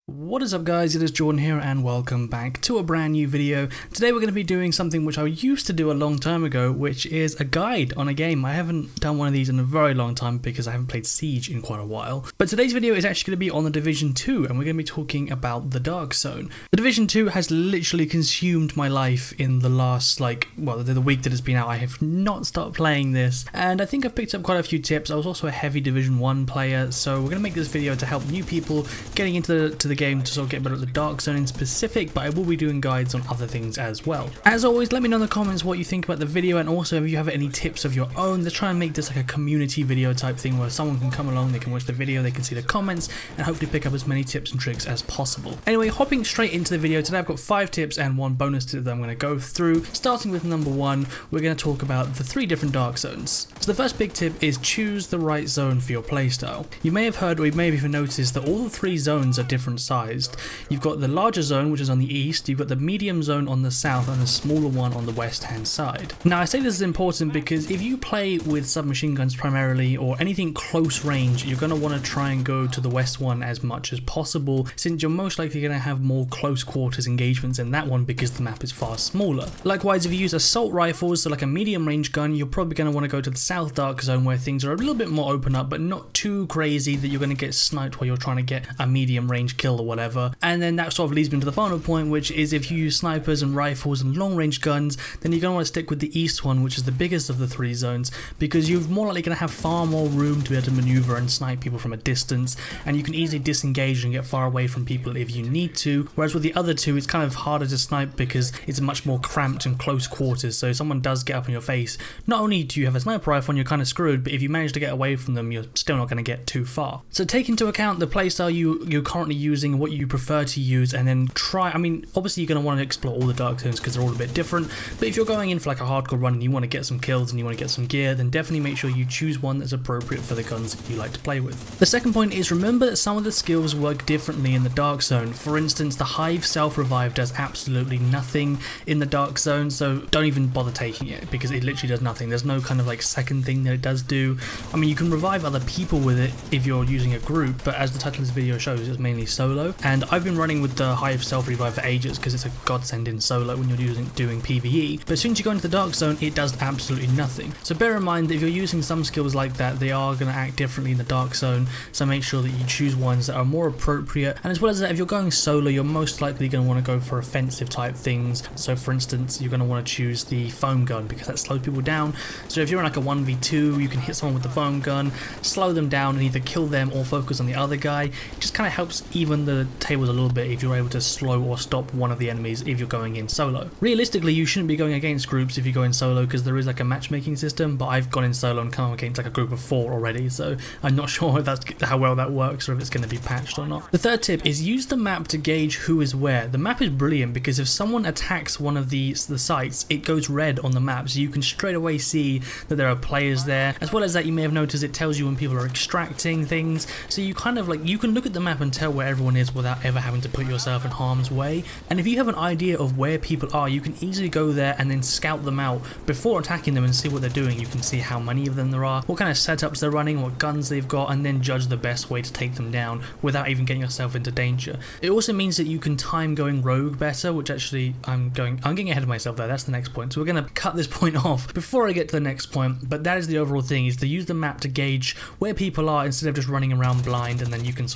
What is up guys, it is Jordan here and welcome back to a brand new video. Today we're going to be doing something which I used to do a long time ago, which is a guide on a game. I haven't done one of these in a very long time because I haven't played Siege in quite a while. But today's video is actually going to be on the Division 2 and we're going to be talking about the Dark Zone. The Division 2 has literally consumed my life in the last the week that it's been out. I have not stopped playing this and I think I've picked up quite a few tips. I was also a heavy Division 1 player, so we're going to make this video to help new people getting into the game to sort of get better at the Dark Zone in specific, but I will be doing guides on other things as well. As always, let me know in the comments what you think about the video, and also if you have any tips of your own. Let's try and make this like a community video type thing where someone can come along, they can watch the video, they can see the comments, and hopefully pick up as many tips and tricks as possible. Anyway, hopping straight into the video, today I've got 5 tips and 1 bonus tip that I'm going to go through. Starting with number 1, we're going to talk about the 3 different Dark Zones. So the first big tip is choose the right zone for your playstyle. You may have heard, or you may have even noticed, that all the 3 zones are different sized. You've got the larger zone, which is on the east, you've got the medium zone on the south, and the smaller one on the west hand side. Now I say this is important because if you play with submachine guns primarily, or anything close range, you're going to want to try and go to the west one as much as possible, since you're most likely going to have more close quarters engagements in that one because the map is far smaller. Likewise, if you use assault rifles, so like a medium range gun, you're probably going to want to go to the south Dark Zone where things are a little bit more open up, but not too crazy that you're going to get sniped while you're trying to get a medium range kill or whatever. And then that sort of leads me to the final point, which is if you use snipers and rifles and long range guns, then you're going to want to stick with the east one, which is the biggest of the 3 zones, because you're more likely going to have far more room to be able to maneuver and snipe people from a distance, and you can easily disengage and get far away from people if you need to. Whereas with the other 2, it's kind of harder to snipe because it's much more cramped and close quarters, so if someone does get up in your face, not only do you have a sniper rifle and you're kind of screwed, but if you manage to get away from them, you're still not going to get too far. So take into account the playstyle you're currently using and what you prefer to use, and then try, obviously you're going to want to explore all the Dark Zones because they're all a bit different, but if you're going in for like a hardcore run and you want to get some kills and you want to get some gear, then definitely make sure you choose one that's appropriate for the guns you like to play with. The second point is remember that some of the skills work differently in the Dark Zone. For instance, the Hive self-revive does absolutely nothing in the Dark Zone, so don't even bother taking it because it literally does nothing. There's no kind of like second thing that it does do. You can revive other people with it if you're using a group, but as the title of this video shows, it's mainly solo, and I've been running with the Hive self-revive for ages because it's a godsend in solo when you're doing PvE, but as soon as you go into the Dark Zone, it does absolutely nothing. So bear in mind that if you're using some skills like that, they are going to act differently in the Dark Zone, so make sure that you choose ones that are more appropriate. And as well as that, if you're going solo, you're most likely going to want to go for offensive type things. So for instance, you're going to want to choose the foam gun because that slows people down. So if you're in like a 1v2, you can hit someone with the foam gun, slow them down and either kill them or focus on the other guy. It just kind of helps even the tables a little bit if you're able to slow or stop one of the enemies if you're going in solo. Realistically, you shouldn't be going against groups if you go in solo because there is like a matchmaking system, but I've gone in solo and come up against like a group of 4 already, so I'm not sure if that's how well that works or if it's going to be patched or not. The third tip is use the map to gauge who is where. The map is brilliant because if someone attacks one of the sites, it goes red on the map, so you can straight away see that there are players there. As well as that, you may have noticed it tells you when people are extracting things, so you kind of you can look at the map and tell where everyone is without ever having to put yourself in harm's way. And if you have an idea of where people are, you can easily go there and then scout them out before attacking them and see what they're doing. You can see how many of them there are, what kind of setups they're running, what guns they've got, and then judge the best way to take them down without even getting yourself into danger. It also means that you can time going rogue better, which actually I'm getting ahead of myself there. That's the next point, so we're going to cut this point off before I get to the next point. But that is the overall thing, is to use the map to gauge where people are instead of just running around blind, and then you can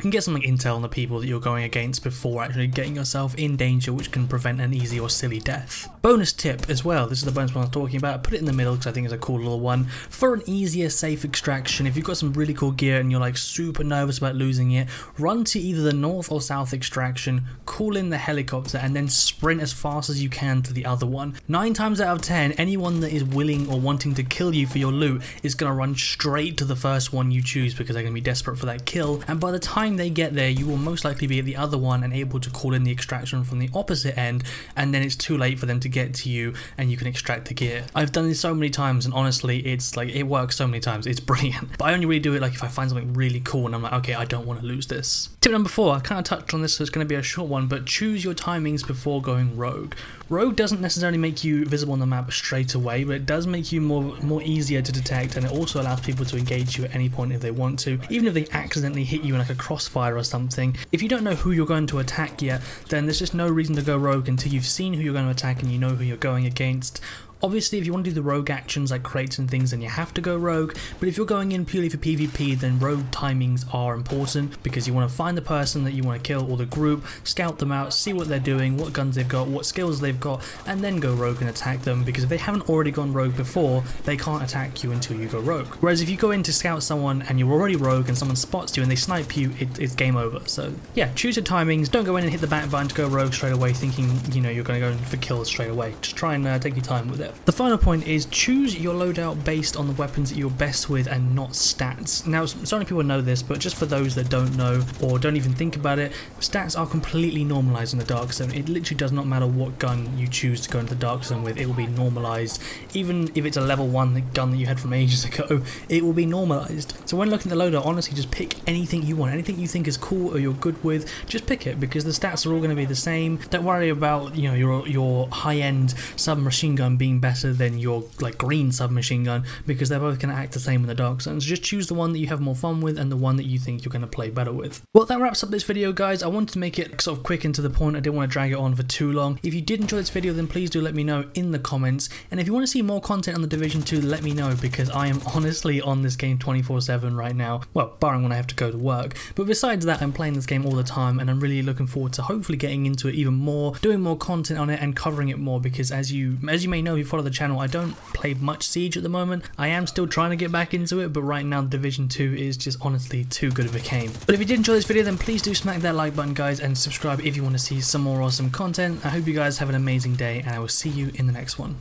get some intel on the people that you're going against before actually getting yourself in danger, which can prevent an easy or silly death. Bonus tip as well, this is the bonus one I was talking about, put it in the middle because I think it's a cool little one. For an easier, safe extraction, if you've got some really cool gear and you're like super nervous about losing it, run to either the north or south extraction, call in the helicopter, and then sprint as fast as you can to the other one. 9 times out of 10, anyone that is willing or wanting to kill you for your loot is going to run straight to the first one you choose because they're going to be desperate for that kill, and by the time they get there, you will most likely be at the other one and able to call in the extraction from the opposite end, and then it's too late for them to get to you and you can extract the gear. I've done this so many times and honestly it's like, it works so many times, it's brilliant. But I only really do it like if I find something really cool and I'm like, okay, I don't want to lose this. Tip number 4, I kind of touched on this, so it's going to be a short one, but choose your timings before going rogue. Rogue doesn't necessarily make you visible on the map straight away, but it does make you more easier to detect, and it also allows people to engage you at any point if they want to. Even if they accidentally hit you in like a crossfire or something, everything. If you don't know who you're going to attack yet, then there's just no reason to go rogue until you've seen who you're going to attack and you know who you're going against. Obviously, if you want to do the rogue actions like crates and things, then you have to go rogue, but if you're going in purely for PvP, then rogue timings are important because you want to find the person that you want to kill or the group, scout them out, see what they're doing, what guns they've got, what skills they've got, and then go rogue and attack them, because if they haven't already gone rogue before, they can't attack you until you go rogue. Whereas if you go in to scout someone and you're already rogue and someone spots you and they snipe you, it's game over. So yeah, choose your timings, don't go in and hit the back button to go rogue straight away thinking, you know, you're going to go in for kills straight away. Just try and take your time with it. The final point is choose your loadout based on the weapons that you're best with and not stats. Now, so many people know this, but just for those that don't know or don't even think about it, stats are completely normalized in the Dark Zone. It literally does not matter what gun you choose to go into the Dark Zone with, it will be normalized. Even if it's a level 1 gun that you had from ages ago, it will be normalized. So when looking at the loadout, honestly, just pick anything you want, anything you think is cool or you're good with, just pick it, because the stats are all going to be the same. Don't worry about, you know, your high-end submachine gun being better than your like green submachine gun, because they're both going to act the same in the Dark Zone. So just choose the one that you have more fun with and the one that you think you're going to play better with. Well, that wraps up this video, guys. I wanted to make it sort of quick and to the point. I didn't want to drag it on for too long. If you did enjoy this video, then please do let me know in the comments, and if you want to see more content on the Division 2, let me know, because I am honestly on this game 24/7 right now. Well, barring when I have to go to work, but besides that, I'm playing this game all the time, and I'm really looking forward to hopefully getting into it even more, doing more content on it and covering it more, because as you may know if you follow the channel, I don't play much Siege at the moment. I am still trying to get back into it, but right now Division 2 is just honestly too good of a game. But if you did enjoy this video, then please do smack that like button, guys, and subscribe if you want to see some more awesome content. I hope you guys have an amazing day, and I will see you in the next one.